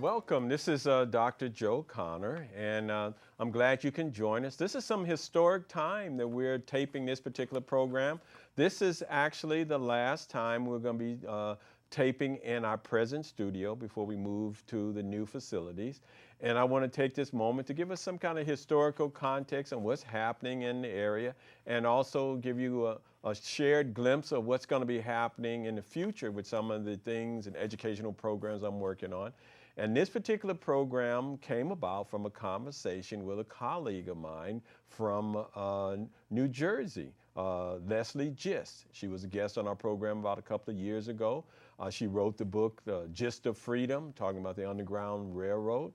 Welcome. This is Dr. Joe Connor, and I'm glad you can join us. This is some historic time that we're taping this particular program. This is actually the last time we're going to be taping in our present studio before we move to the new facilities. And I want to take this moment to give us some kind of historical context on what's happening in the area, and also give you a shared glimpse of what's going to be happening in the future with some of the things and educational programs I'm working on. And this particular program came about from a conversation with a colleague of mine from New Jersey, Lesley Gist. She was a guest on our program about a couple of years ago. She wrote the book, The Gist of Freedom, talking about the Underground Railroad.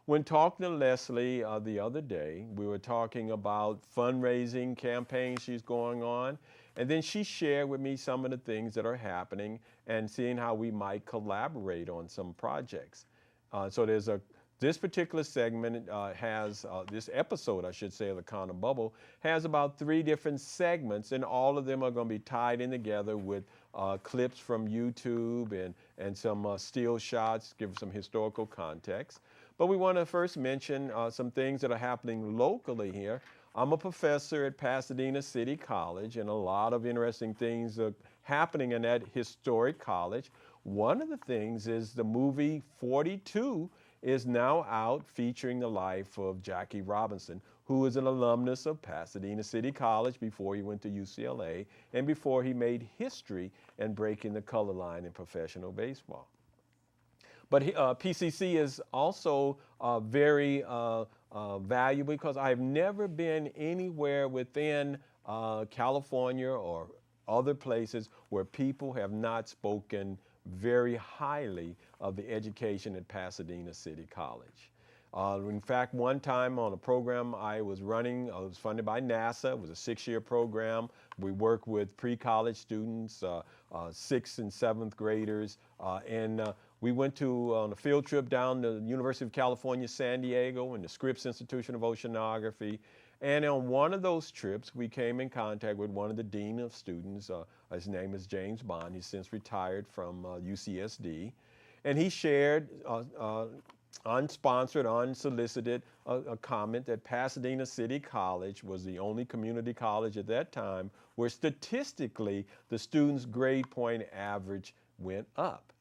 When talking to Lesley the other day, we were talking about fundraising campaigns she's going on, and then she shared with me some of the things that are happening and seeing how we might collaborate on some projects. So this particular segment this episode, I should say, of the Connor Bubble, has about 3 different segments, and all of them are going to be tied in together with clips from YouTube and some still shots, give some historical context. But we want to first mention some things that are happening locally here. I'm a professor at Pasadena City College, and a lot of interesting things are happening in that historic college. One of the things is the movie 42 is now out, featuring the life of Jackie Robinson, who is an alumnus of Pasadena City College before he went to UCLA and before he made history in breaking the color line in professional baseball. But PCC is also very valuable because I've never been anywhere within California or other places where people have not spoken very highly of the education at Pasadena City College. In fact, one time on a program I was running, it was funded by NASA. It was a 6-year program. We worked with pre-college students, 6th and 7th graders, and we went on a field trip down to the University of California, San Diego, and the Scripps Institution of Oceanography. And on one of those trips, we came in contact with one of the dean of students. His name is James Bond. He's since retired from UCSD. And he shared, unsponsored, unsolicited, a comment that Pasadena City College was the only community college at that time where statistically the students' grade point average went up.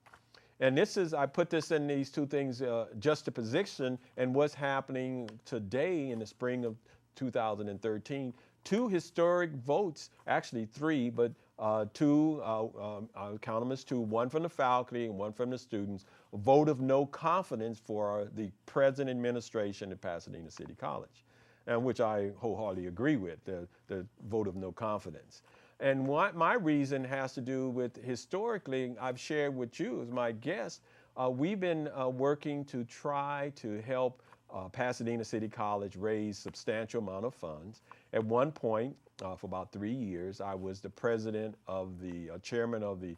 And I put this in these 2 things, juxtaposition and what's happening today in the spring of 2013. 2 historic votes, actually 3, but 2, I'll count them as 2, one from the faculty and one from the students, a vote of no confidence for the present administration at Pasadena City College, and which I wholeheartedly agree with, the vote of no confidence. And what my reason has to do with historically, I've shared with you as my guest, we've been working to try to help Pasadena City College raise substantial amount of funds. At one point, for about 3 years, I was the president of the chairman of the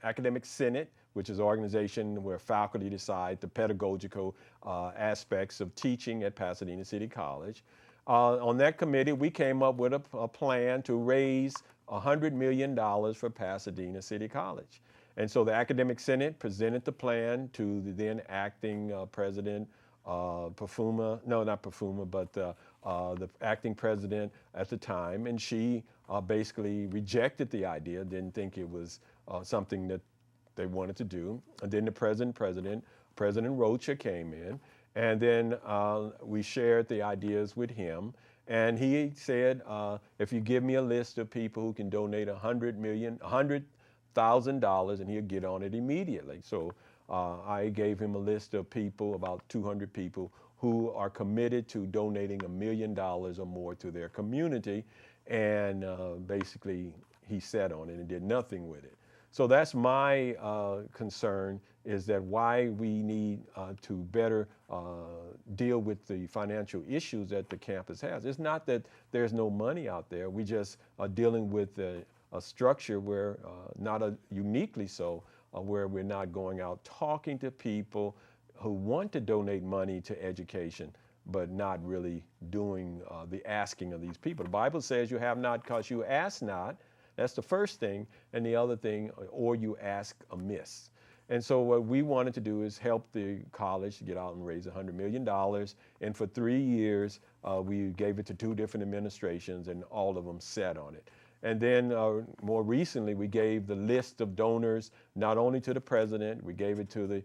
Academic Senate, which is an organization where faculty decide the pedagogical aspects of teaching at Pasadena City College. On that committee, we came up with a plan to raise $100 million for Pasadena City College. And so the Academic Senate presented the plan to the then acting president, Perfuma, no, not Perfuma, but the acting president at the time. And she basically rejected the idea, didn't think it was something that they wanted to do. And then the President Rocha came in. And then we shared the ideas with him. And he said, if you give me a list of people who can donate $100,000, and he'll get on it immediately. So I gave him a list of people, about 200 people, who are committed to donating $1 million or more to their community. And basically, he sat on it and did nothing with it. So that's my concern, is that why we need to better deal with the financial issues that the campus has. It's not that there's no money out there. We just are dealing with a structure where, uniquely so, where we're not going out talking to people who want to donate money to education, but not really doing the asking of these people. The Bible says you have not because you ask not. That's the first thing. And the other thing, or you ask amiss. And so what we wanted to do is help the college to get out and raise $100 million. And for 3 years, we gave it to 2 different administrations, and all of them sat on it. And then more recently, we gave the list of donors not only to the president, we gave it to the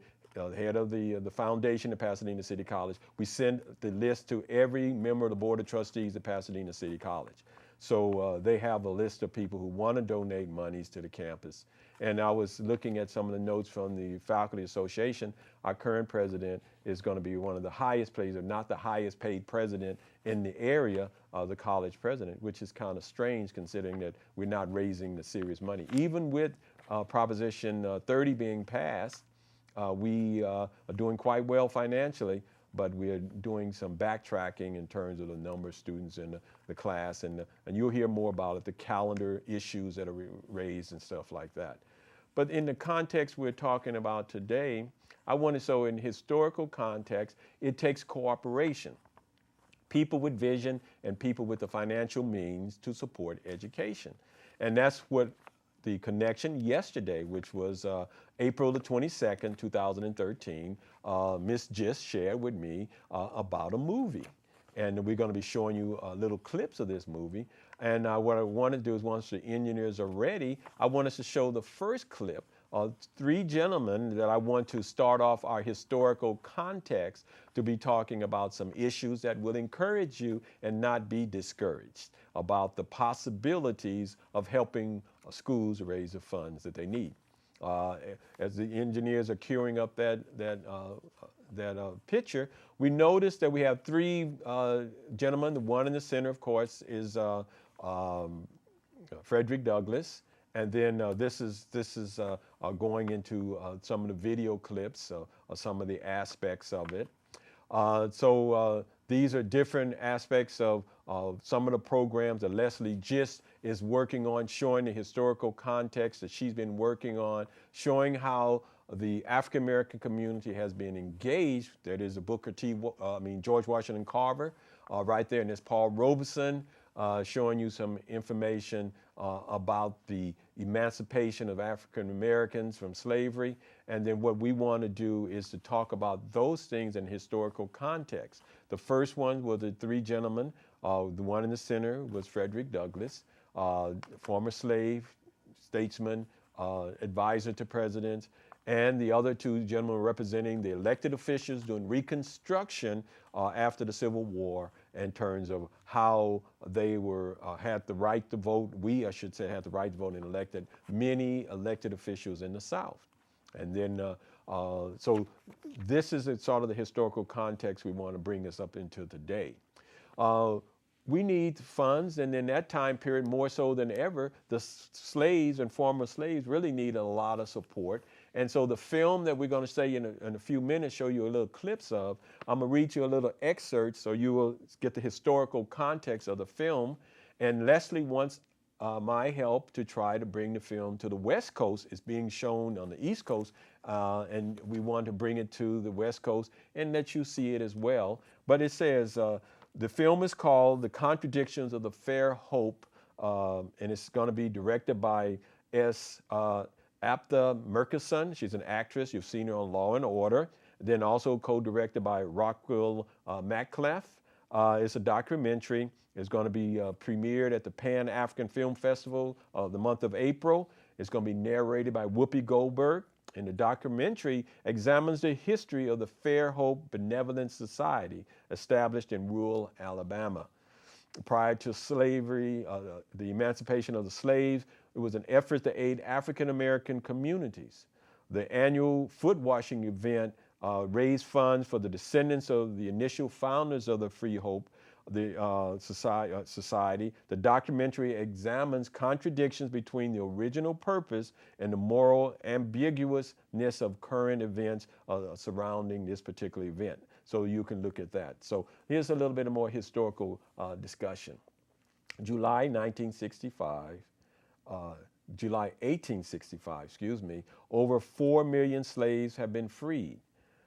head of the foundation at Pasadena City College. We sent the list to every member of the Board of Trustees at Pasadena City College. So they have a list of people who want to donate monies to the campus. And I was looking at some of the notes from the Faculty Association. Our current president is going to be one of the highest paid, or not the highest paid president in the area, the college president, which is kind of strange considering that we're not raising the serious money. Even with Proposition 30 being passed, we are doing quite well financially, but we're doing some backtracking in terms of the number of students in the class, and you'll hear more about it, the calendar issues that are raised and stuff like that. But in the context we're talking about today, I want to, so in historical context, it takes cooperation. People with vision and people with the financial means to support education. And that's what the connection yesterday, which was April the 22nd, 2013, Ms. Gist shared with me about a movie. And we're going to be showing you little clips of this movie. And what I want to do is, once the engineers are ready, I want us to show the first clip of 3 gentlemen that I want to start off our historical context to be talking about some issues that will encourage you and not be discouraged about the possibilities of helping schools raise the funds that they need. As the engineers are queuing up that picture, we noticed that we have 3 gentlemen. The one in the center, of course, is Frederick Douglass. And then this is going into some of the video clips, or some of the aspects of it. These are different aspects of some of the programs that Lesley Gist is working on, showing the historical context that she's been working on, showing how the African American community has been engaged. That is George Washington Carver right there, and there's Paul Robeson showing you some information about the emancipation of African Americans from slavery. And then what we want to do is to talk about those things in historical context. The first one was the 3 gentlemen. The one in the center was Frederick Douglass, former slave, statesman, advisor to presidents, and the other 2 gentlemen representing the elected officials doing Reconstruction after the Civil War, in terms of how they had the right to vote. We, I should say, had the right to vote and elected many elected officials in the South. And then, so this is sort of the historical context we want to bring us up into today. We need funds, and in that time period, more so than ever, the slaves and former slaves really need a lot of support. And so the film that we're going to say in a few minutes, show you a little clips of, I'm going to read you a little excerpt so you will get the historical context of the film. And Lesley wants my help to try to bring the film to the West Coast. It's being shown on the East Coast, and we want to bring it to the West Coast and let you see it as well. But it says, the film is called The Contradictions of the Fair Hope, and it's going to be directed by Apta Murkison. She's an actress. You've seen her on Law and Order. Then also co-directed by Rockwell Macklef. It's a documentary. It's going to be premiered at the Pan-African Film Festival of the month of April. It's going to be narrated by Whoopi Goldberg. And the documentary examines the history of the Fair Hope Benevolent Society established in rural Alabama. Prior to slavery, the emancipation of the slaves, it was an effort to aid African American communities. The annual foot washing event raised funds for the descendants of the initial founders of the Free Hope, the society. The documentary examines contradictions between the original purpose and the moral ambiguousness of current events surrounding this particular event. So you can look at that. So here's a little bit of more historical discussion. July 1865, over 4 million slaves have been freed.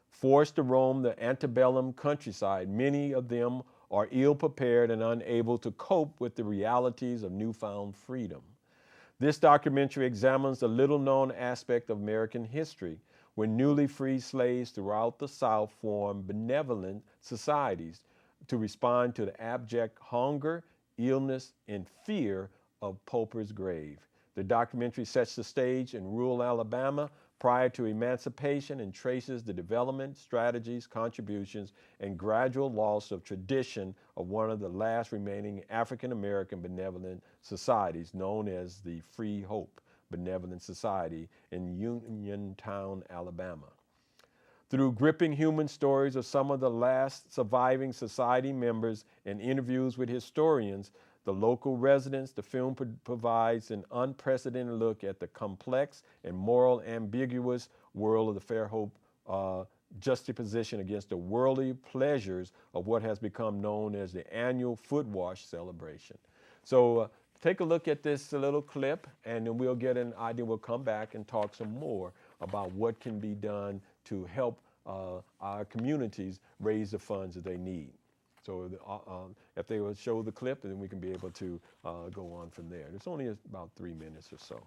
Forced to roam the antebellum countryside, many of them are ill-prepared and unable to cope with the realities of newfound freedom. This documentary examines a little-known aspect of American history, when newly freed slaves throughout the South formed benevolent societies to respond to the abject hunger, illness, and fear of Poper's grave. The documentary sets the stage in rural Alabama prior to emancipation and traces the development, strategies, contributions, and gradual loss of tradition of one of the last remaining African American benevolent societies, known as the Free Hope Benevolent Society in Uniontown, Alabama. Through gripping human stories of some of the last surviving society members and interviews with historians, the local residents, the film provides an unprecedented look at the complex and moral ambiguous world of the Fairhope juxtaposition against the worldly pleasures of what has become known as the annual foot wash celebration. So take a look at this little clip, and then we'll get an idea. We'll come back and talk some more about what can be done to help our communities raise the funds that they need. So if they will show the clip, then we can be able to go on from there. It's only about 3 minutes or so.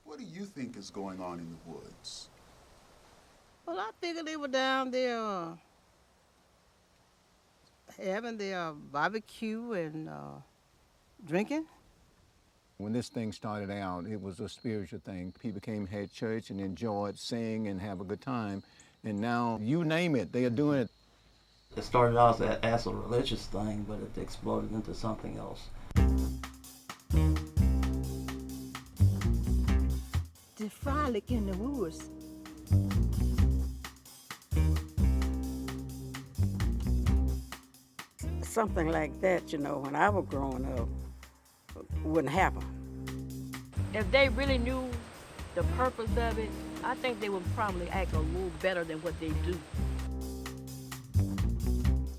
What do you think is going on in the woods? Well, I figured they were down there having their barbecue and drinking. When this thing started out, it was a spiritual thing. People came, had church, and enjoyed, sing, and have a good time. And now, you name it, they are doing it. It started out as a religious thing, but it exploded into something else. The frolic in the woods. Something like that, you know, when I was growing up, wouldn't happen. If they really knew the purpose of it, I think they would probably act a little better than what they do.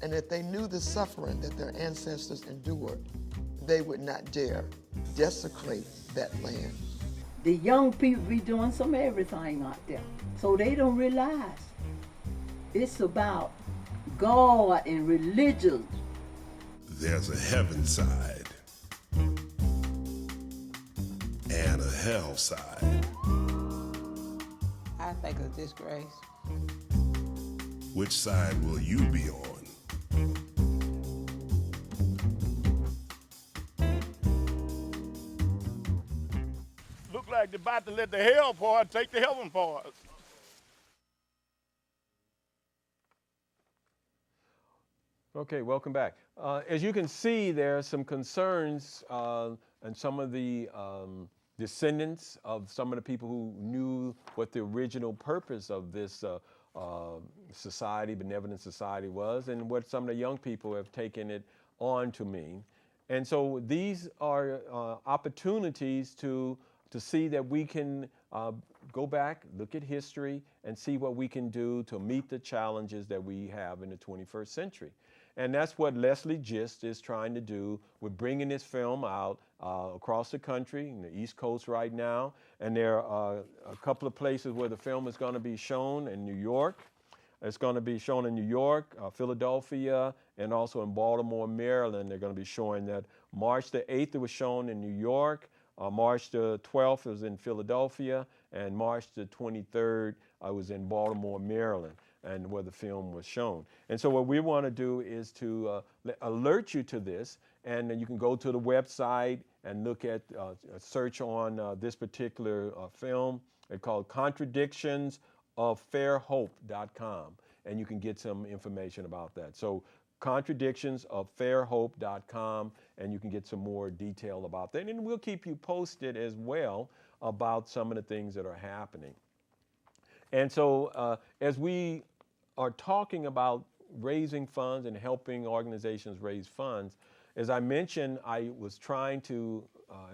And if they knew the suffering that their ancestors endured, they would not dare desecrate that land. The young people be doing some everything out there, so they don't realize it's about God and religion. There's a heaven side and a hell side. I think it's a disgrace. Which side will you be on? Look like they're about to let the hell part take the heaven part. Okay, welcome back. As you can see, there are some concerns and some of the descendants of some of the people who knew what the original purpose of this society, benevolent society was, and what some of the young people have taken it on to mean. And so these are opportunities to see that we can go back, look at history, and see what we can do to meet the challenges that we have in the 21st century. And that's what Lesley Gist is trying to do with bringing this film out across the country, in the East Coast right now. And there are a couple of places where the film is going to be shown in New York. It's going to be shown in New York, Philadelphia, and also in Baltimore, Maryland. They're going to be showing that. March the 8th, it was shown in New York. March the 12th, it was in Philadelphia. And March the 23rd, I was in Baltimore, Maryland, and where the film was shown. And so what we want to do is to alert you to this, and you can go to the website and look at, search on this particular film. It's called contradictionsoffairhope.com, and you can get some information about that. So contradictionsoffairhope.com, and you can get some more detail about that. And we'll keep you posted as well about some of the things that are happening. And so as we are talking about raising funds and helping organizations raise funds, as I mentioned, I was trying to,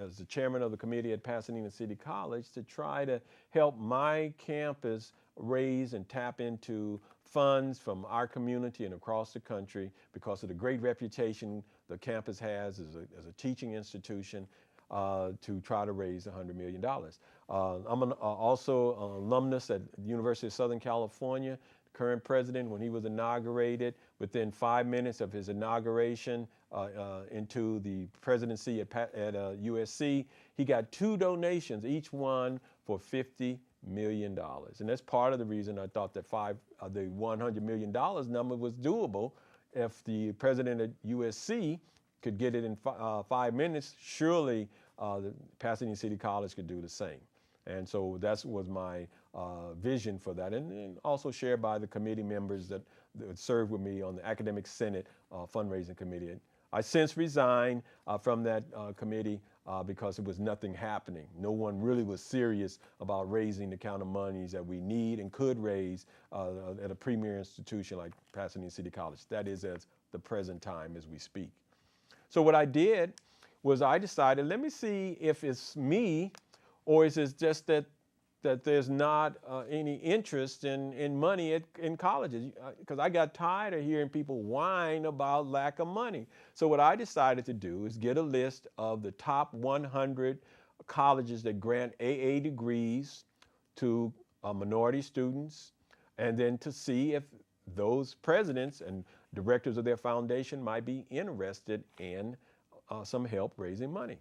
as the chairman of the committee at Pasadena City College, to try to help my campus raise and tap into funds from our community and across the country because of the great reputation the campus has as a teaching institution to try to raise $100 million. I'm also an alumnus at the University of Southern California. The current president, when he was inaugurated, within 5 minutes of his inauguration, into the presidency at USC, he got 2 donations, each one for $50 million. And that's part of the reason I thought that the $100 million number was doable. If the president at USC could get it in 5 minutes, surely the Pasadena City College could do the same. And so that was my vision for that, and also shared by the committee members that served with me on the Academic Senate fundraising committee. I since resigned from that committee because it was nothing happening. No one really was serious about raising the kind of monies that we need and could raise at a premier institution like Pasadena City College. That is at the present time as we speak. So what I did was I decided, let me see if it's me or is it just that there's not any interest in money in colleges, because I got tired of hearing people whine about lack of money. So what I decided to do is get a list of the top 100 colleges that grant AA degrees to minority students, and then to see if those presidents and directors of their foundation might be interested in some help raising money.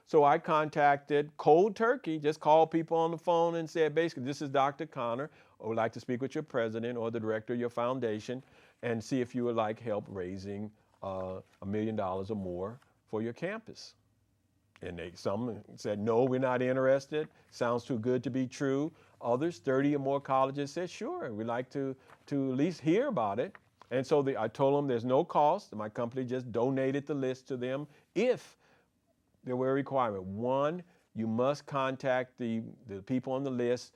So I contacted cold turkey, just called people on the phone and said, basically, this is Dr. Connor. I would like to speak with your president or the director of your foundation and see if you would like help raising $1 million or more for your campus. And some said, no, we're not interested. Sounds too good to be true. Others, 30 or more colleges, said, sure, we'd like to at least hear about it. And so I told them there's no cost. My company just donated the list to them if there were a requirement. One, you must contact the people on the list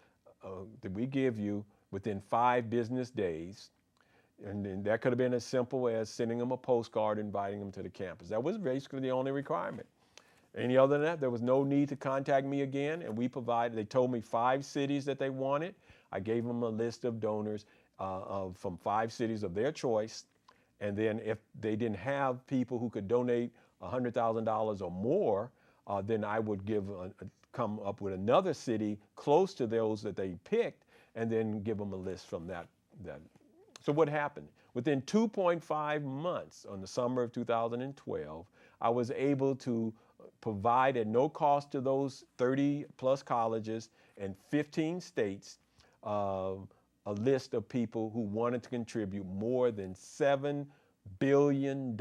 that we give you within 5 business days. And then that could have been as simple as sending them a postcard, inviting them to the campus. That was basically the only requirement. Any other than that, there was no need to contact me again. And they told me 5 cities that they wanted. I gave them a list of donors from 5 cities of their choice. And then if they didn't have people who could donate $100,000 or more, then I would come up with another city close to those that they picked, and then give them a list from that. So what happened? Within 2.5 months, on the summer of 2012, I was able to provide at no cost to those 30 plus colleges and 15 states a list of people who wanted to contribute more than $7 billion,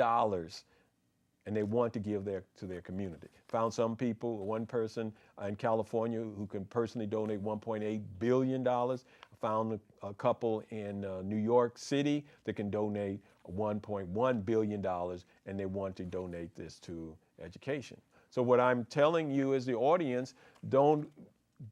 and they want to give to their community. Found some people, one person in California who can personally donate $1.8 billion. Found a couple in New York City that can donate $1.1 billion, and they want to donate this to education. So what I'm telling you as the audience, don't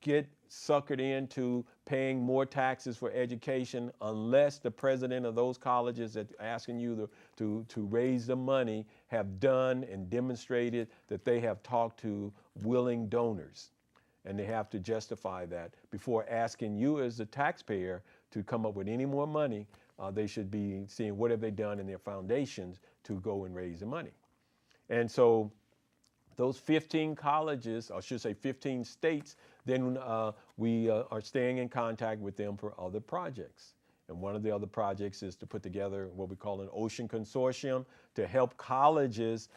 get suckered into paying more taxes for education unless the president of those colleges that are asking you to raise the money have done and demonstrated that they have talked to willing donors. And they have to justify that before asking you as the taxpayer to come up with any more money. They should be seeing what have they done in their foundations to go and raise the money. And so those 15 colleges, or I should say 15 states, then we are staying in contact with them for other projects. And one of the other projects is to put together what we call an ocean consortium to help colleges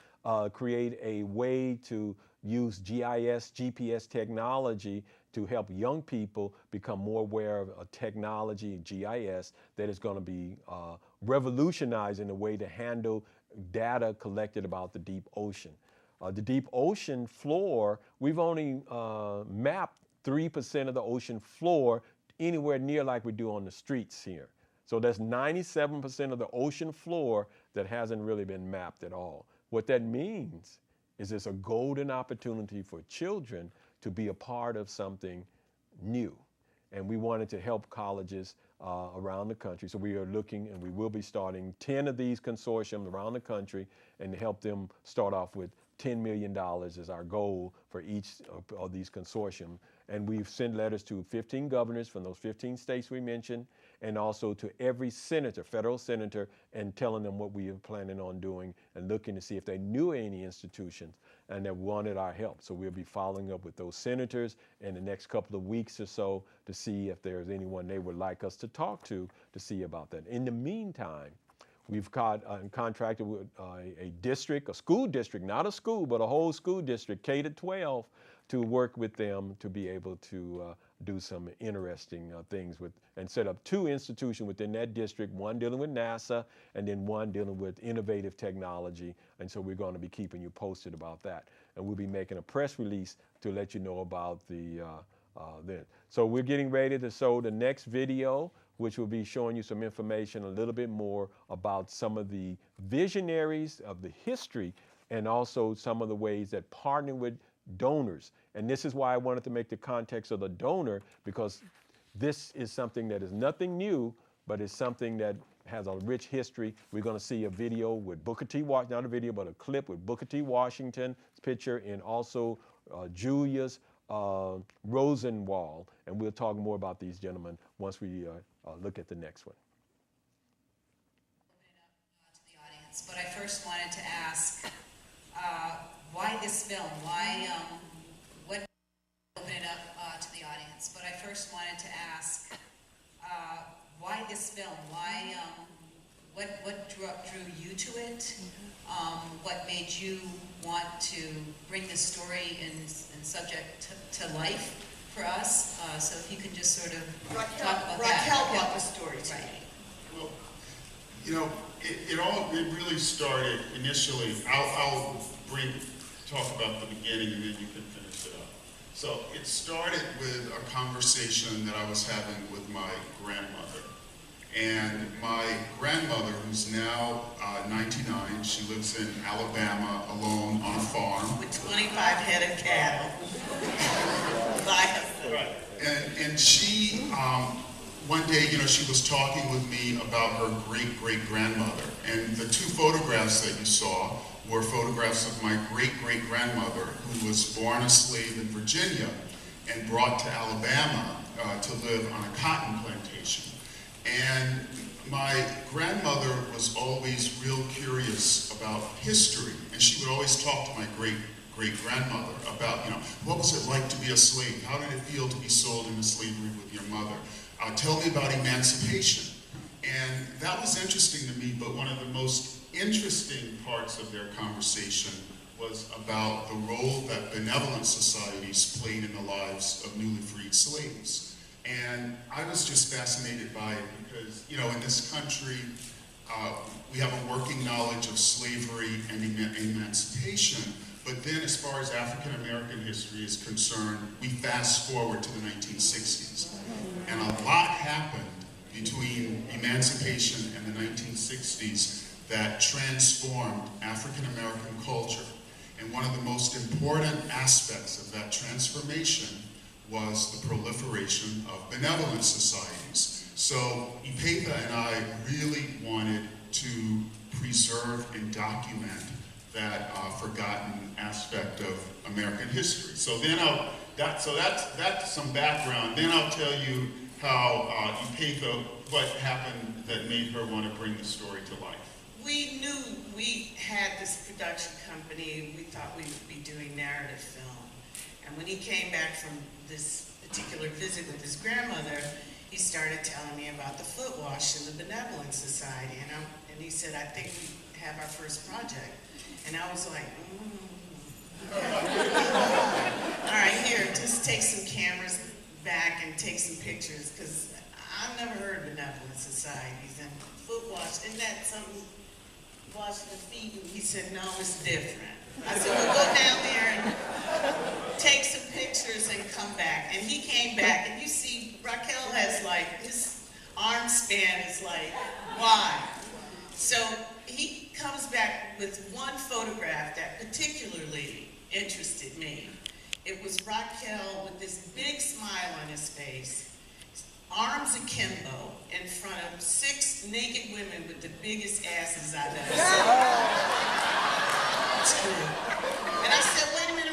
create a way to use GIS, GPS technology to help young people become more aware of a technology, GIS, that is going to be revolutionizing the way to handle data collected about the deep ocean. The deep ocean floor, we've only mapped 3% of the ocean floor anywhere near like we do on the streets here. So that's 97% of the ocean floor that hasn't really been mapped at all. What that means is it's a golden opportunity for children to be a part of something new. And we wanted to help colleges around the country. So we are looking, and we will be starting 10 of these consortiums around the country and help them start off with $10 million is our goal for each of these consortium. And we've sent letters to 15 governors from those 15 states we mentioned, and also to every senator, federal senator, and telling them what we are planning on doing and looking to see if they knew any institutions and that wanted our help. So we'll be following up with those senators in the next couple of weeks or so to see if there's anyone they would like us to talk to see about that. In the meantime, We've contracted with a district, a school district, not a school, but a whole school district, K to 12, to work with them to be able to do some interesting things with, and set up 2 institutions within that district, one dealing with NASA and then one dealing with innovative technology. And so we're going to be keeping you posted about that. And we'll be making a press release to let you know about the So we're getting ready to show the next video, which will be showing you some information a little bit more about some of the visionaries of the history and also some of the ways that partnering with donors. And this is why I wanted to make the context of the donor, because this is something that is nothing new, but it's something that has a rich history. We're going to see a video with Booker T. Washington, not a video, but a clip with Booker T. Washington's picture, and also Julius Rosenwald. And we'll talk more about these gentlemen once we look at the next one. To the audience, but I first wanted to ask, why this film? Why, what, open it up to the audience, but I first wanted to ask, why this film? Why, what drew you to it? What made you want to bring this story and subject to life for us? So if you can just sort of talk about that. Raquel brought the story to me. Well, you know, it really started initially. I'll talk about the beginning and then you can finish it up. So it started with a conversation that I was having with my grandmother. And my grandmother, who's now 99, she lives in Alabama alone on a farm. With 25 head of cattle. Right. And she, one day, you know, she was talking with me about her great-great-grandmother. And the 2 photographs that you saw were photographs of my great-great-grandmother, who was born a slave in Virginia and brought to Alabama to live on a cotton plantation. And my grandmother was always real curious about history, and she would always talk to my great-grandmother about, you know, what was it like to be a slave? How did it feel to be sold into slavery with your mother? Tell me about emancipation. And that was interesting to me, but one of the most interesting parts of their conversation was about the role that benevolent societies played in the lives of newly freed slaves. And I was just fascinated by it because, you know, in this country, we have a working knowledge of slavery and emancipation, but then as far as African American history is concerned, we fast forward to the 1960s. And a lot happened between emancipation and the 1960s that transformed African American culture. And one of the most important aspects of that transformation was the proliferation of benevolent societies. So Ipetha and I really wanted to preserve and document that forgotten aspect of American history. So then that's some background. Then I'll tell you how Ipetha, what happened that made her want to bring the story to life. We knew we had this production company. We thought we would be doing narrative film. And when he came back from this particular visit with his grandmother, he started telling me about the foot wash and the Benevolent Society. And he said, I think we have our first project. And I was like, all right, here, just take some cameras back and take some pictures, because I've never heard of Benevolent Societies. And foot wash, isn't that something, washing the feet? And he said, no, it's different. I said, well, go down there and take some pictures and come back. And he came back, and you see, Raquel has like, his arm span is like wide. So he comes back with one photograph that particularly interested me. It was Raquel with this big smile on his face, arms akimbo, in front of 6 naked women with the biggest asses I've ever seen. It's true. And I said, wait a minute.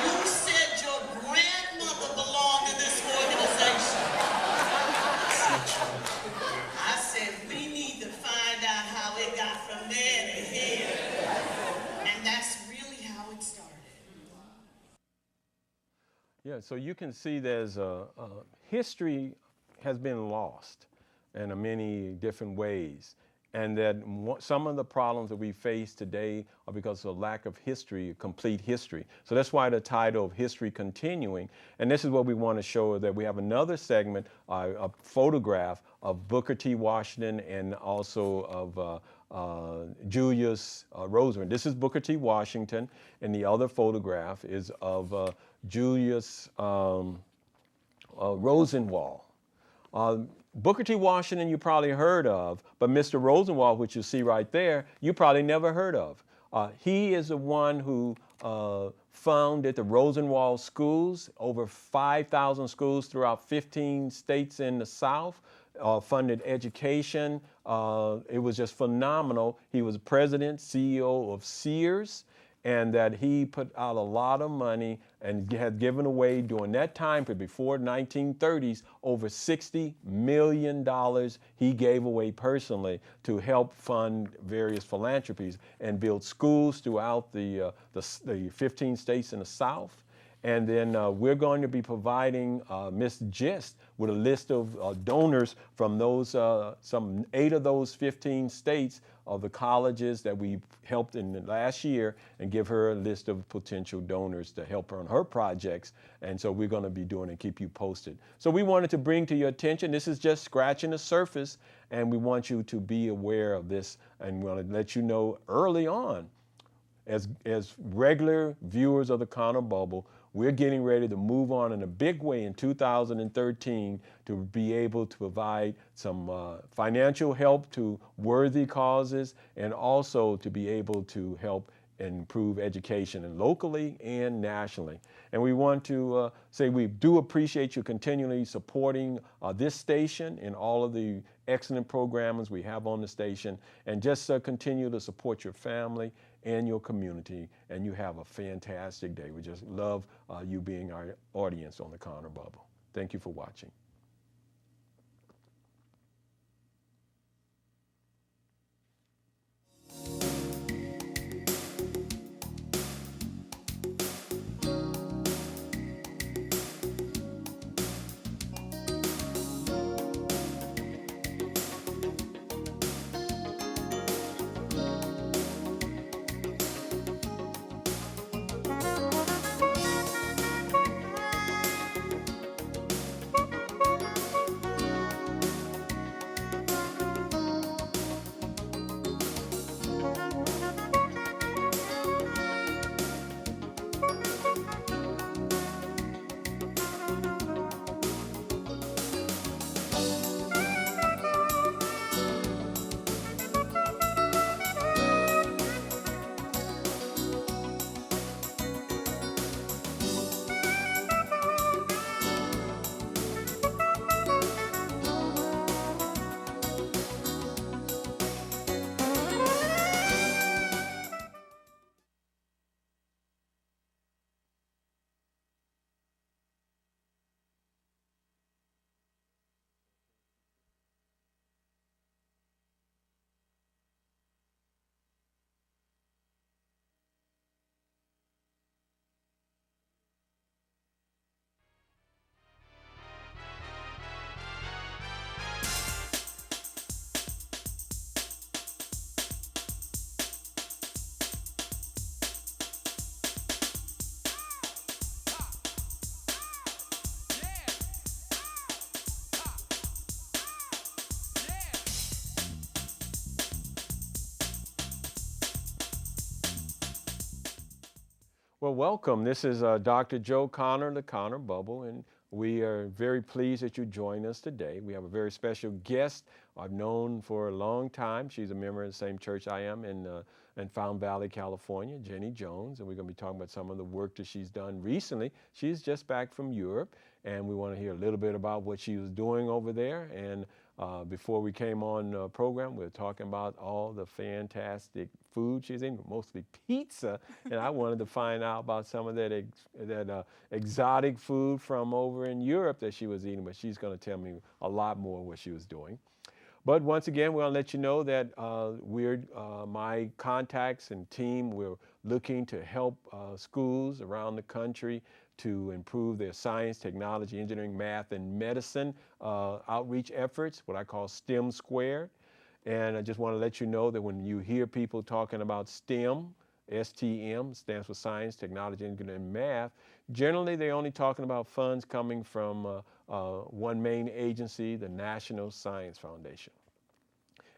You said your grandmother belonged to this organization. I said, we need to find out how it got from there to here. And that's really how it started. Yeah, so you can see there's history has been lost. in many different ways. And that some of the problems that we face today are because of lack of history, complete history. So that's why the title of History Continuing. And this is what we want to show, that we have another segment, a photograph of Booker T. Washington and also of Julius Roseman. This is Booker T. Washington, and the other photograph is of Julius Rosenwald. Booker T. Washington you probably heard of, but Mr. Rosenwald, which you see right there, you probably never heard of. He is the one who founded the Rosenwald schools, over 5,000 schools throughout 15 states in the South, funded education. It was just phenomenal. He was president, CEO of Sears, and that he put out a lot of money and had given away during that time period before 1930s, over $60 million he gave away personally to help fund various philanthropies and build schools throughout the 15 states in the South. And then we're going to be providing Ms. Gist with a list of donors from those, some 8 of those 15 states of the colleges that we helped in the last year, and give her a list of potential donors to help her on her projects. And so we're going to be doing and keep you posted. So we wanted to bring to your attention, this is just scratching the surface, and we want you to be aware of this, and we want to let you know early on, as regular viewers of the Connor Bubble, we're getting ready to move on in a big way in 2013 to be able to provide some financial help to worthy causes, and also to be able to help improve education and locally and nationally. And we want to say we do appreciate you continually supporting this station and all of the excellent programs we have on the station, and just continue to support your family and your community, and you have a fantastic day. We just love you being our audience on the Connor Bubble. Thank you for watching. Well, welcome. This is Dr. Joe Connor, the Connor Bubble, and we are very pleased that you joined us today. We have a very special guest I've known for a long time. She's a member of the same church I am in Fountain Valley, California, Jenny Jones, and we're going to be talking about some of the work that she's done recently. She's just back from Europe, and we want to hear a little bit about what she was doing over there. And before we came on the program, we were talking about all the fantastic food she's eating, mostly pizza, and I wanted to find out about some of that exotic food from over in Europe that she was eating, but she's going to tell me a lot more what she was doing. But once again, we're going to let you know that my contacts and team, we're looking to help schools around the country to improve their science, technology, engineering, math, and medicine outreach efforts, what I call STEM Squared. And I just want to let you know that when you hear people talking about STEM, STM stands for Science, Technology, Engineering, and Math, generally they're only talking about funds coming from one main agency, the National Science Foundation.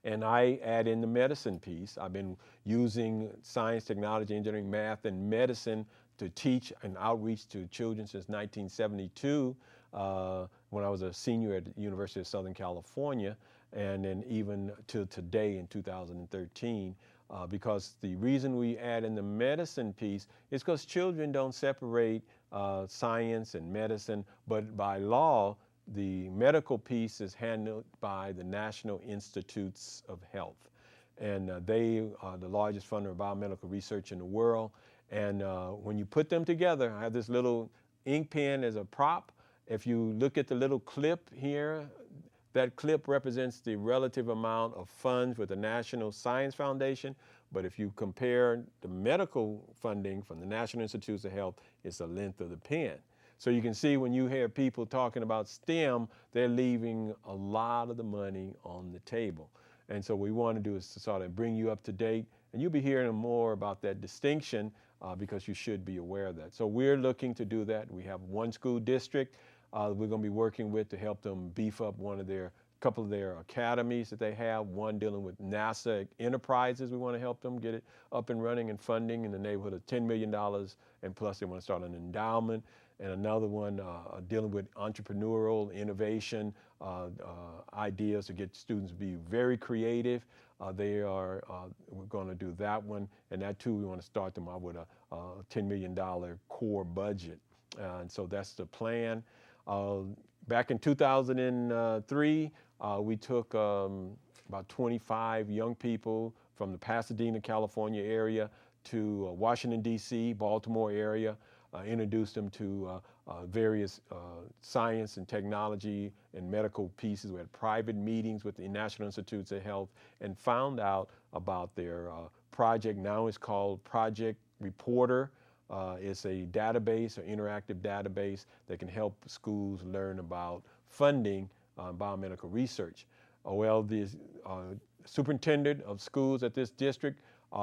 And I add in the medicine piece. I've been using science, technology, engineering, math, and medicine to teach and outreach to children since 1972 when I was a senior at the University of Southern California, and then even to today in 2013. Because the reason we add in the medicine piece is because children don't separate science and medicine, but by law, the medical piece is handled by the National Institutes of Health. And they are the largest funder of biomedical research in the world. And when you put them together, I have this little ink pen as a prop. If you look at the little clip here, that clip represents the relative amount of funds with the National Science Foundation. But if you compare the medical funding from the National Institutes of Health, it's the length of the pen. So you can see when you hear people talking about STEM, they're leaving a lot of the money on the table. And so what we want to do is to sort of bring you up to date, and you'll be hearing more about that distinction because you should be aware of that. So we're looking to do that. We have one school district we're going to be working with to help them beef up couple of their academies that they have, one dealing with NASA enterprises. We want to help them get it up and running and funding in the neighborhood of $10 million, and plus they want to start an endowment, and another one dealing with entrepreneurial innovation ideas to get students to be very creative. We're going to do that one, and that too we want to start them out with a $10 million core budget, and so that's the plan. Back in 2003, we took about 25 young people from the Pasadena, California area to Washington, D.C., Baltimore area, introduced them to various science and technology and medical pieces. We had private meetings with the National Institutes of Health and found out about their project. Now it's called Project Reporter. It's a database, an interactive database that can help schools learn about funding biomedical research. Well, the superintendent of schools at this district,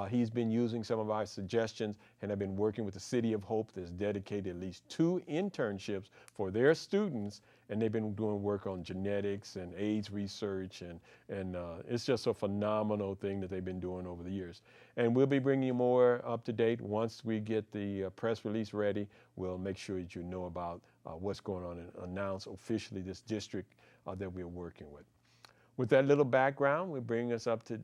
he's been using some of our suggestions, and I've been working with the City of Hope that's dedicated at least 2 internships for their students, and they've been doing work on genetics and AIDS research, and it's just a phenomenal thing that they've been doing over the years. And we'll be bringing you more up to date. Once we get the press release ready, we'll make sure that you know about what's going on and announce officially this district that we're working with. With that little background, we bring us up to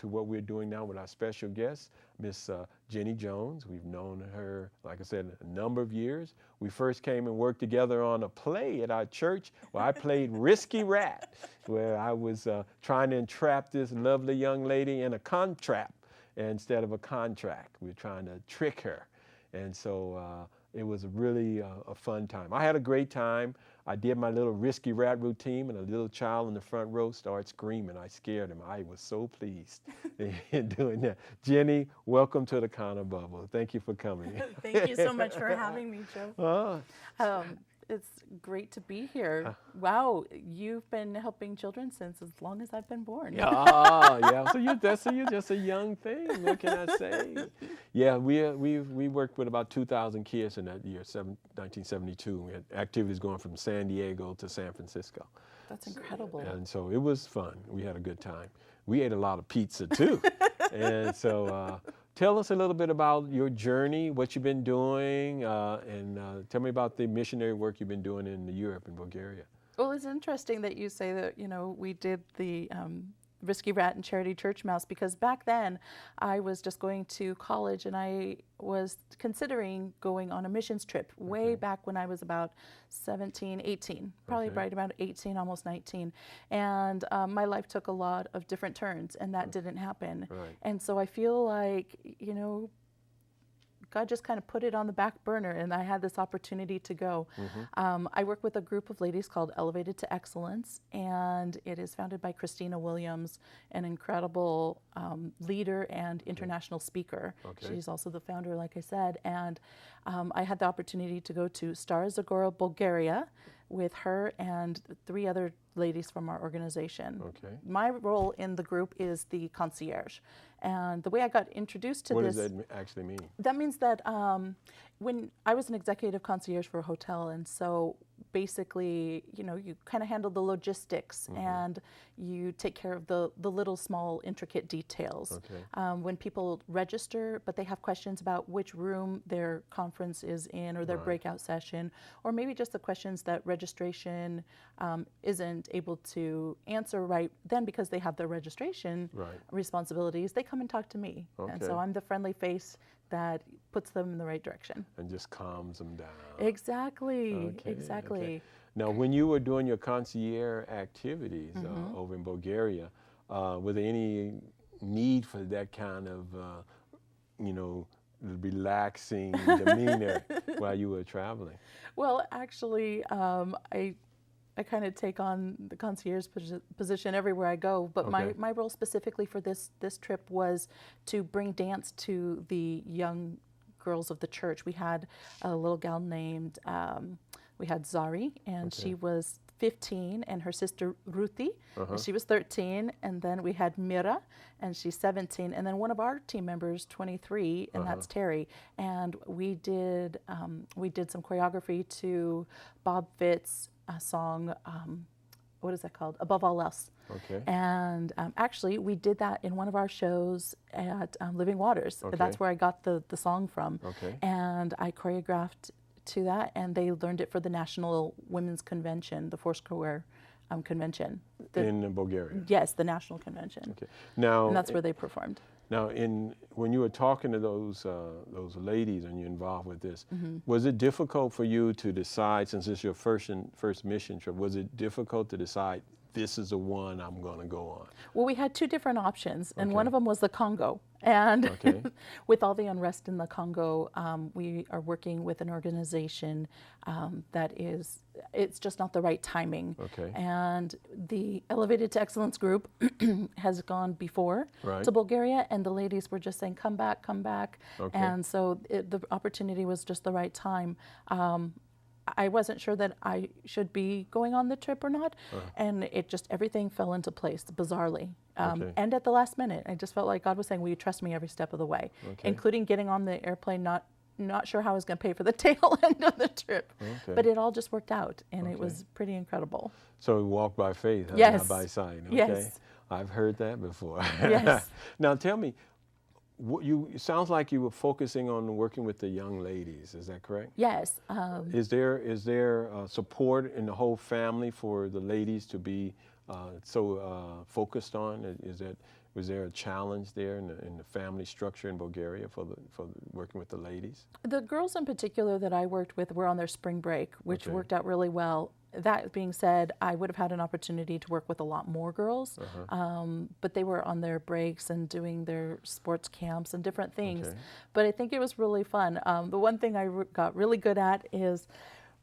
what we're doing now with our special guest, Miss Jenny Jones. We've known her, like I said, a number of years. We first came and worked together on a play at our church where I played Risky Rat, where I was trying to entrap this lovely young lady in a contract instead of a contract. We were trying to trick her. And so it was really a fun time. I had a great time. I did my little Risky Rat routine, and a little child in the front row started screaming. I scared him. I was so pleased in doing that. Jenny, welcome to the Connor Bubble. Thank you for coming. Thank you so much for having me, Joe. It's great to be here. Wow, you've been helping children since as long as I've been born. Yeah. So you're just a young thing. What can I say? Yeah, we worked with about 2,000 kids in that year, 1972. We had activities going from San Diego to San Francisco. That's incredible. And so it was fun. We had a good time. We ate a lot of pizza too. And so tell us a little bit about your journey, what you've been doing, and tell me about the missionary work you've been doing in Europe and Bulgaria. Well, it's interesting that you say that, we did the Risky Rat and Charity Church Mouse, because back then I was just going to college and I was considering going on a missions trip way back when I was about 17, 18, probably right about 18, almost 19. And my life took a lot of different turns, and that didn't happen. Right. And so I feel like, God just kind of put it on the back burner, and I had this opportunity to go. I work with a group of ladies called Elevated to Excellence, and it is founded by Christina Williams, an incredible leader and international speaker. She's also the founder, like I said, and I had the opportunity to go to Stara Zagora, Bulgaria, with her and 3 other ladies from our organization. My role in the group is the concierge. And the way I got introduced to what this... does that actually mean? That means that when I was an executive concierge for a hotel, and so basically, you know, you kind of handle the logistics and you take care of the little small intricate details. When people register, but they have questions about which room their conference is in or their breakout session, or maybe just the questions that registration isn't able to answer right then because they have their registration responsibilities, they come and talk to me. And so I'm the friendly face that puts them in the right direction. And just calms them down. Exactly, exactly. Now, when you were doing your concierge activities over in Bulgaria, was there any need for that kind of, you know, relaxing demeanor while you were traveling? Well, actually, I kind of take on the concierge position everywhere I go, but my role specifically for this trip was to bring dance to the young girls of the church. We had a little gal named, we had Zari, and she was 15, and her sister Ruthie, and she was 13, and then we had Mira, and she's 17, and then one of our team members, 23, and that's Terry, and we did some choreography to Bob Fitt's song, what is that called? Above All Else. And actually, we did that in one of our shows at Living Waters. That's where I got the song from. And I choreographed to that, and they learned it for the National Women's Convention, the Foursquare Convention. In Bulgaria? Yes, the National Convention. Now, and that's where they performed. Now, when you were talking to those ladies and you're involved with this, was it difficult for you to decide, since it's your first mission trip, was it difficult to decide this is the one I'm going to go on? Well, we had 2 different options, and one of them was the Congo. And with all the unrest in the Congo, we are working with an organization that it's just not the right timing. And the Elevated to Excellence group has gone before to Bulgaria, and the ladies were just saying, come back, come back. And so the opportunity was just the right time. I wasn't sure that I should be going on the trip or not, and everything fell into place bizarrely. And at the last minute, I just felt like God was saying, will you trust me every step of the way, including getting on the airplane, not sure how I was going to pay for the tail end of the trip. But it all just worked out, and it was pretty incredible. So walk by faith, yes. not by sight. Yes. I've heard that before. Yes. Now tell me, it sounds like you were focusing on working with the young ladies. Is that correct? Yes. Is there support in the whole family for the ladies to be so focused on? Was there a challenge there in the family structure in Bulgaria for working with the ladies? The girls in particular that I worked with were on their spring break, which worked out really well. That being said, I would have had an opportunity to work with a lot more girls, but they were on their breaks and doing their sports camps and different things. But I think it was really fun. The one thing I got really good at is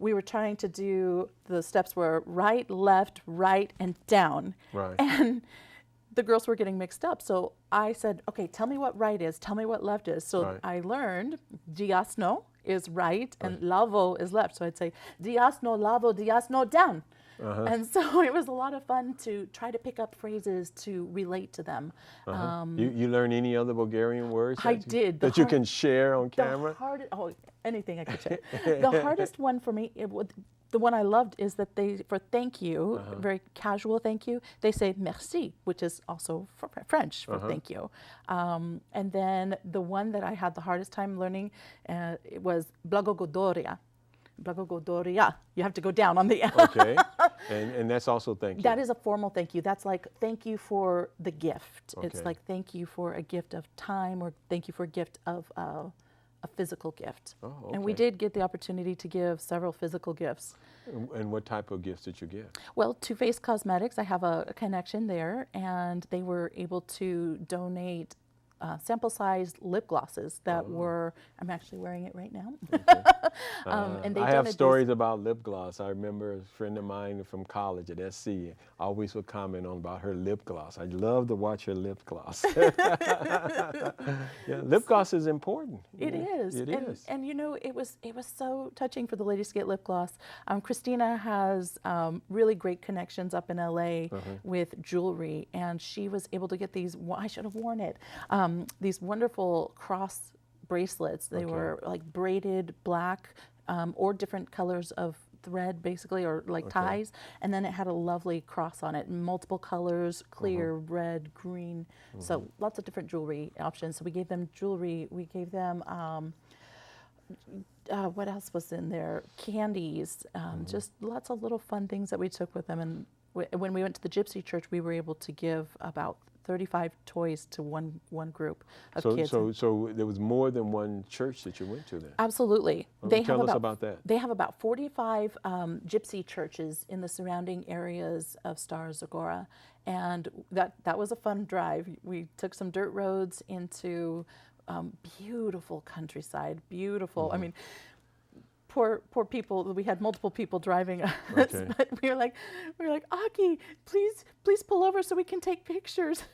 we were trying to do, the steps were right, left, right, and down. And the girls were getting mixed up. So I said, okay, tell me what right is, tell me what left is. So I learned diasno is right and lavo is left. So I'd say diasno, lavo, diasno, down. And so it was a lot of fun to try to pick up phrases to relate to them. You learn any other Bulgarian words I did. That you can share on camera? Anything I could share. The hardest one for me, the one I loved is that for thank you, very casual thank you, they say merci, which is also French for thank you. And then the one that I had the hardest time learning, it was blagogodoria. Blagogodoria. You have to go down on the Okay. And that's also thank you. That is a formal thank you. That's like thank you for the gift. It's like thank you for a gift of time, or thank you for a gift of a physical gift. And we did get the opportunity to give several physical gifts. And what type of gifts did you give? Well, to Face Cosmetics, I have a connection there, and they were able to donate sample-sized lip glosses that were, I'm actually wearing it right now. And they I have donated stories about lip gloss. I remember a friend of mine from college at SC always would comment on about her lip gloss. I love to watch her lip gloss. Yeah, lip gloss is important. It is. It is. And you know, it was so touching for the ladies to get lip gloss. Christina has really great connections up in LA with jewelry, and she was able to get these, I should have worn it, these wonderful cross bracelets. They were like braided black or different colors of thread basically, or like ties, and then it had a lovely cross on it, multiple colors, clear, red, green, so lots of different jewelry options. So we gave them jewelry, we gave them what else was in there? Candies, just lots of little fun things that we took with them. And when we went to the Gypsy Church, we were able to give about 35 toys to one group of kids. So there was more than one church that you went to then? Absolutely. Tell us about that. They have about 45 Gypsy churches in the surrounding areas of Star Zagora, and that was a fun drive. We took some dirt roads into beautiful countryside, beautiful. I mean, poor people. We had multiple people driving us, but we were like, Aki, please pull over so we can take pictures.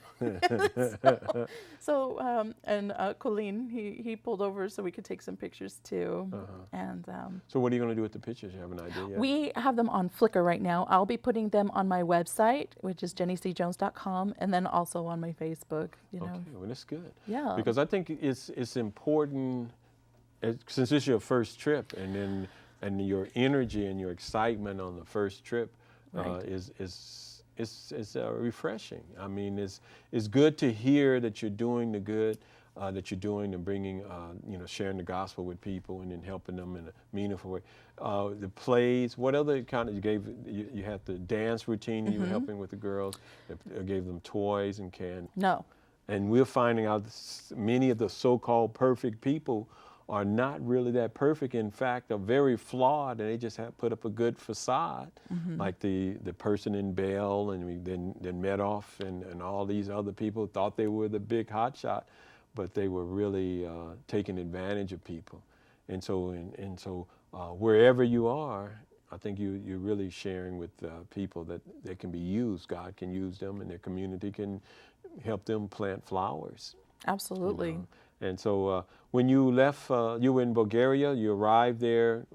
And Colleen, he pulled over so we could take some pictures too. And so what are you going to do with the pictures? You have an idea yet? We have them on Flickr right now. I'll be putting them on my website, which is jennycjones.com, and then also on my Facebook. You know. Okay, well that's good. Yeah. Because I think it's important. Since this is your first trip, and your energy and your excitement on the first trip is refreshing. I mean, it's good to hear that you're doing the good that you're doing and bringing, sharing the gospel with people and then helping them in a meaningful way. The plays, what other kind of you gave? You had the dance routine. You were helping with the girls. Gave them toys and candy. No. And we're finding out many of the so-called perfect people are not really that perfect. In fact, are very flawed, and they just have put up a good facade, like the person in Bell, and we then Medoff and all these other people thought they were the big hotshot, but they were really taking advantage of people. And so wherever you are, I think you're really sharing with people that they can be used. God can use them, and their community can help them plant flowers. Absolutely. You know? And so when you left, you were in Bulgaria, you arrived there,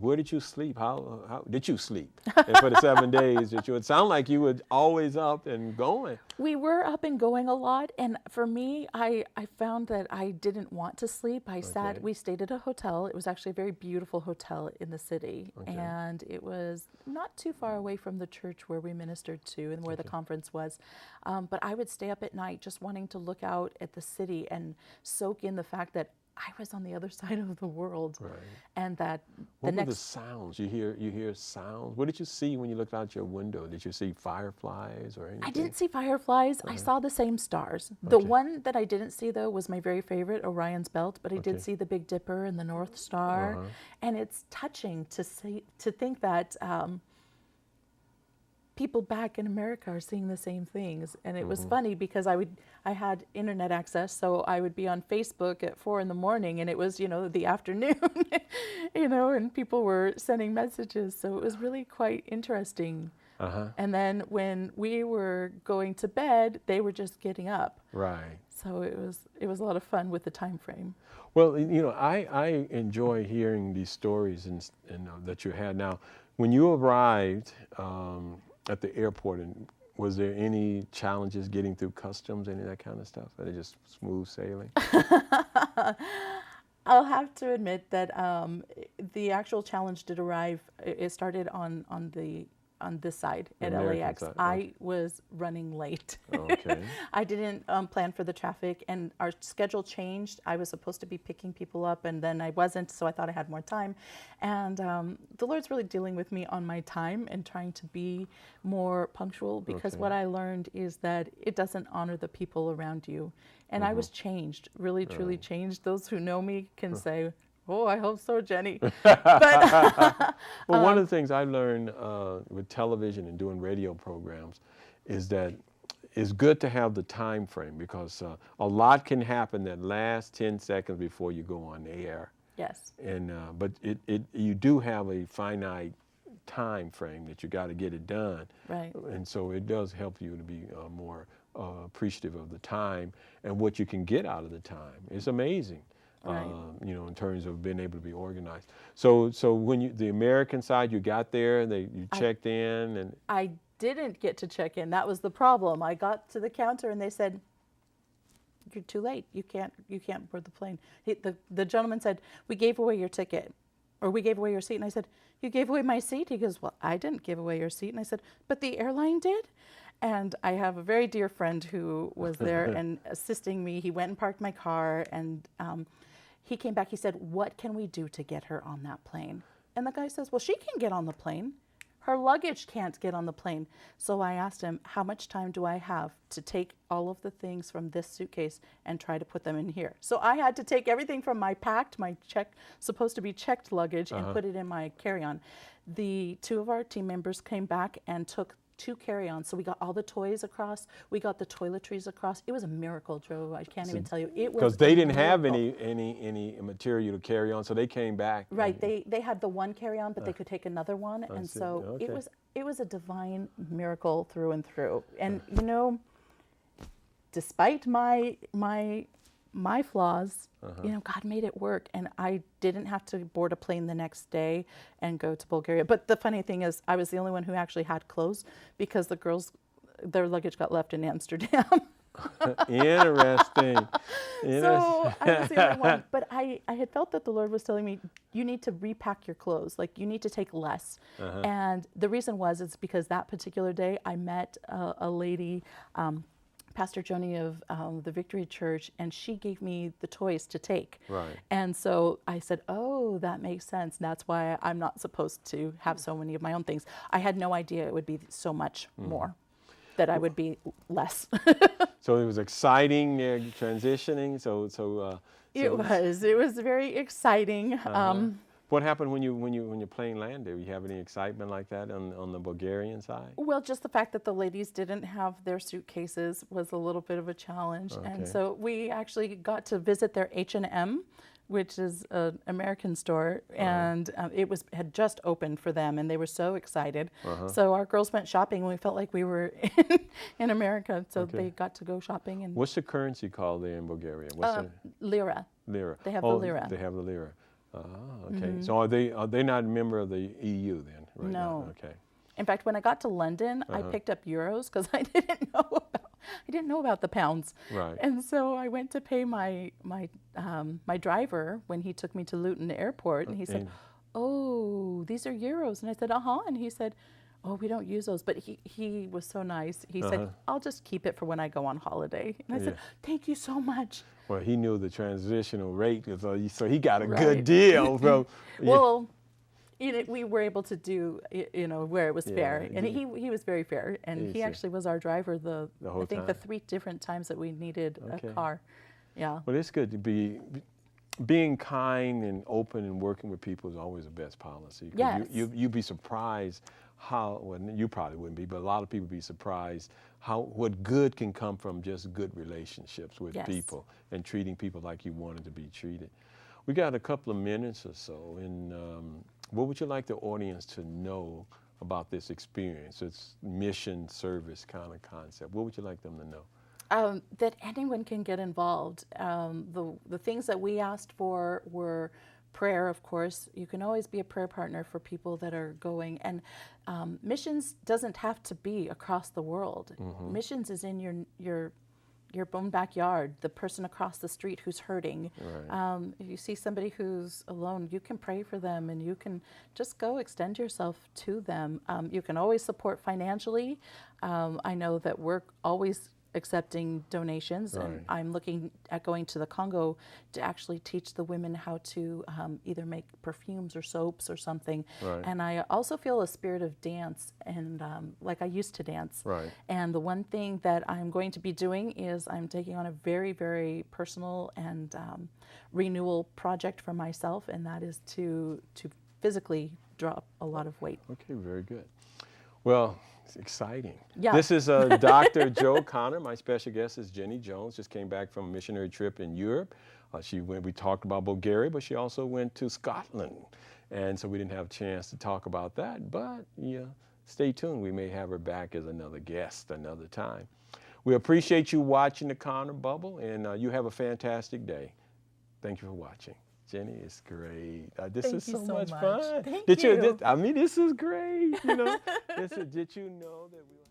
where did you sleep? How did you sleep? And for the 7 days, it sounded like you were always up and going. We were up and going a lot, and for me, I found that I didn't want to sleep. We stayed at a hotel. It was actually a very beautiful hotel in the city, and it was not too far away from the church where we ministered to and where the conference was. But I would stay up at night just wanting to look out at the city and soak in the fact that I was on the other side of the world, and that what were the sounds? You hear sounds. What did you see when you looked out your window? Did you see fireflies or anything? I didn't see fireflies. I saw the same stars. The one that I didn't see though was my very favorite, Orion's Belt. But I did see the Big Dipper and the North Star, and it's touching to think that. People back in America are seeing the same things, and it was funny because I had internet access, so I would be on Facebook at 4 a.m, and it was the afternoon, and people were sending messages, so it was really quite interesting. And then when we were going to bed, they were just getting up. Right. So it was a lot of fun with the time frame. Well, I enjoy hearing these stories and that you had. Now, when you arrived at the airport, and was there any challenges getting through customs, any of that kind of stuff? Or just smooth sailing? I'll have to admit that the actual challenge did arrive. It started on this side at LAX. Side, I was running late. Okay. I didn't plan for the traffic, and our schedule changed. I was supposed to be picking people up, and then I wasn't, so I thought I had more time. And the Lord's really dealing with me on my time and trying to be more punctual, because what I learned is that it doesn't honor the people around you. And I was changed, really, truly changed. Those who know me can say, oh, I hope so, Jenny. But, well, one of the things I learned with television and doing radio programs is that it's good to have the time frame because a lot can happen that last 10 seconds before you go on the air. Yes. And but you do have a finite time frame that you got to get it done. Right. And so it does help you to be more appreciative of the time and what you can get out of the time. It's amazing. Right. You know, in terms of being able to be organized. So when the American side, you got there, you checked in, and I didn't get to check in. That was the problem. I got to the counter and they said, "You're too late. You can't board the plane." The gentleman said, "We gave away your ticket, or we gave away your seat." And I said, "You gave away my seat?" He goes, "Well, I didn't give away your seat." And I said, "But the airline did." And I have a very dear friend who was there and assisting me. He went and parked my car, and he came back. He said, "What can we do to get her on that plane?" And the guy says, "Well, she can get on the plane. Her luggage can't get on the plane." So I asked him, "How much time do I have to take all of the things from this suitcase and try to put them in here?" So I had to take everything from my supposed to be checked luggage and put it in my carry-on. The two of our team members came back and took 2 carry-ons. So we got all the toys across. We got the toiletries across. It was a miracle, Joe. I can't even tell you. It was because they didn't have miracle. any material to carry on, so they came back. Right. They had the 1 carry-on, but they could take another one, and see. so Okay. it was a divine miracle through and through. And you know, despite my flaws, you know, God made it work, and I didn't have to board a plane the next day and go to Bulgaria. But the funny thing is, I was the only one who actually had clothes because the girls, their luggage got left in Amsterdam. Interesting. So I was the only one. But I had felt that the Lord was telling me, you need to repack your clothes. Like, you need to take less. And the reason is because that particular day I met a lady, Pastor Joni of the Victory Church, and she gave me the toys to take. Right. And so I said, "Oh, that makes sense. That's why I'm not supposed to have so many of my own things." I had no idea it would be so much more, that I would be less. So it was exciting transitioning. It was very exciting. What happened when your plane landed? You have any excitement like that on the Bulgarian side? Well, just the fact that the ladies didn't have their suitcases was a little bit of a challenge. And so we actually got to visit their H&M, which is an American store, and it had just opened for them, and they were so excited. So our girls went shopping, and we felt like we were in America, so they got to go shopping. And what's the currency called there in Bulgaria? lira. Lira. They have the lira. They have the lira. Okay. So are they not a member of the EU then? Right No. Now? Okay. In fact, when I got to London, I picked up euros because I didn't know about the pounds. Right. And so I went to pay my driver when he took me to Luton Airport, and he said, "Oh, these are euros." And I said, "Uh-huh." And he said, "Oh, we don't use those." But he was so nice. He said, "I'll just keep it for when I go on holiday." And I said, "Thank you so much." Well, he knew the transitional rate, so he got a good deal. Well, we were able to do, where it was fair. And he was very fair. And he actually was our driver I think the 3 different times that we needed a car. Yeah. Well, it's good to being kind and open and working with people is always the best policy. Yes. You'd be surprised you probably wouldn't be, but a lot of people be surprised what good can come from just good relationships with people and treating people like you wanted to be treated. We got a couple of minutes or so, and what would you like the audience to know about this experience? It's mission service kind of concept. What would you like them to know? That anyone can get involved. The things that we asked for were prayer, of course. You can always be a prayer partner for people that are going. And missions doesn't have to be across the world. Missions is in your own backyard, the person across the street who's hurting. Right. If you see somebody who's alone, you can pray for them, and you can just go extend yourself to them. You can always support financially. I know that we're always accepting donations, and I'm looking at going to the Congo to actually teach the women how to either make perfumes or soaps or something. And I also feel a spirit of dance, and like I used to dance. And the one thing that I'm going to be doing is I'm taking on a very, very personal and renewal project for myself, and that is to physically drop a lot of weight. Okay, very good. Well, It's exciting. Yeah. This is Dr. Joe Connor. My special guest is Jenny Jones. Just came back from a missionary trip in Europe. We talked about Bulgaria, but she also went to Scotland. And so we didn't have a chance to talk about that. But yeah, stay tuned. We may have her back as another guest another time. We appreciate you watching the Connor Bubble, and you have a fantastic day. Thank you for watching. Jenny, it's great. This is so much fun. Thank Did you. I mean, this is great. You know, did you know that we